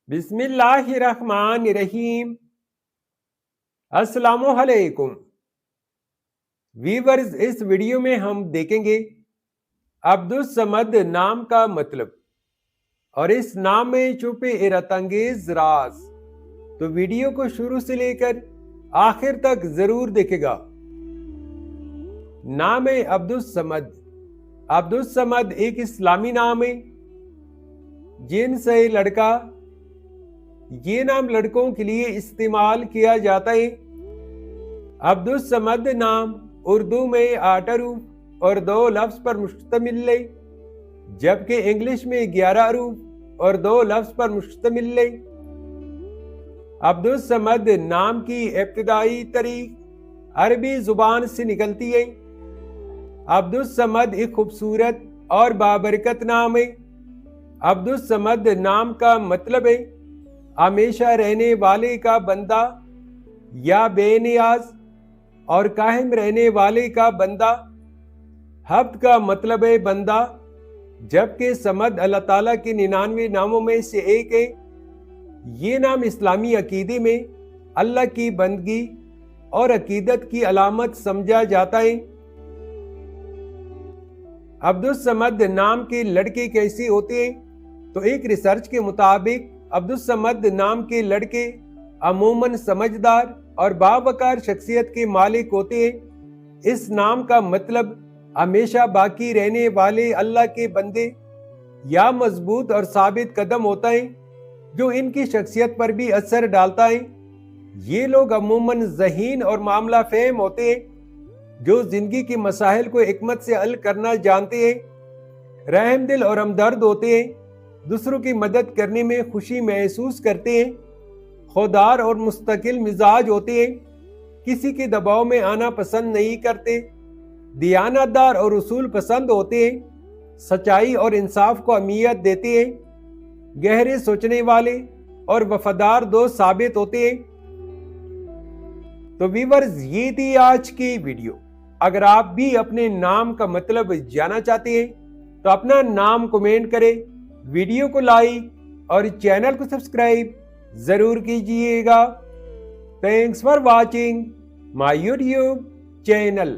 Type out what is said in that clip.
بسم اللہ الرحمن الرحیم۔ السلام علیکم ویورز، اس ویڈیو میں ہم دیکھیں گے عبدالصمد نام کا مطلب اور اس نام میں چھپے حیرت انگیز راز۔ تو ویڈیو کو شروع سے لے کر آخر تک ضرور دیکھے گا۔ نام عبدالصمد۔ عبدالصمد ایک اسلامی نام ہے، جنس ہے لڑکا۔ یہ نام لڑکوں کے لیے استعمال کیا جاتا ہے۔ عبدالصمد نام اردو میں 8 حروف اور 2 لفظ پر مشتمل ہے، جبکہ انگلش میں 11 حروف اور 2 لفظ پر مشتمل ہے۔ عبدالصمد نام کی ابتدائی تاریخ عربی زبان سے نکلتی ہے۔ عبدالصمد ایک خوبصورت اور بابرکت نام ہے۔ عبدالصمد نام کا مطلب ہے ہمیشہ رہنے والے کا بندہ یا بے نیاز، اور قائم رہنے والے کا بندہ۔ حبد کا مطلب ہے بندہ، جبکہ صمد اللہ تعالیٰ کے 99 ناموں میں سے ایک ہے۔ یہ نام اسلامی عقیدے میں اللہ کی بندگی اور عقیدت کی علامت سمجھا جاتا ہے۔ عبدالصمد نام کے لڑکے کیسے ہوتے ہیں؟ تو ایک ریسرچ کے مطابق عبدالصمد نام کے لڑکے عموماً سمجھدار اور باوقار شخصیت کے مالک ہوتے ہیں۔ اس نام کا مطلب ہمیشہ باقی رہنے والے اللہ کے بندے یا مضبوط اور ثابت قدم ہوتا ہے، جو ان کی شخصیت پر بھی اثر ڈالتا ہے۔ یہ لوگ عموماً ذہین اور معاملہ فہم ہوتے ہیں، جو زندگی کے مسائل کو حکمت سے حل کرنا جانتے ہیں۔ رحم دل اور ہمدرد ہوتے ہیں، دوسروں کی مدد کرنے میں خوشی محسوس کرتے ہیں۔ خوددار اور مستقل مزاج ہوتے ہیں، کسی کے دباؤ میں آنا پسند نہیں کرتے۔ دیانتدار اور اصول پسند ہوتے ہیں، سچائی اور انصاف کو اہمیت دیتے ہیں۔ گہرے سوچنے والے اور وفادار دوست ثابت ہوتے ہیں۔ تو ویورز، یہ تھی آج کی ویڈیو۔ اگر آپ بھی اپنے نام کا مطلب جاننا چاہتے ہیں تو اپنا نام کمنٹ کریں، ویڈیو کو لائک اور چینل کو سبسکرائب ضرور کیجئے گا۔ Thanks for watching my YouTube channel.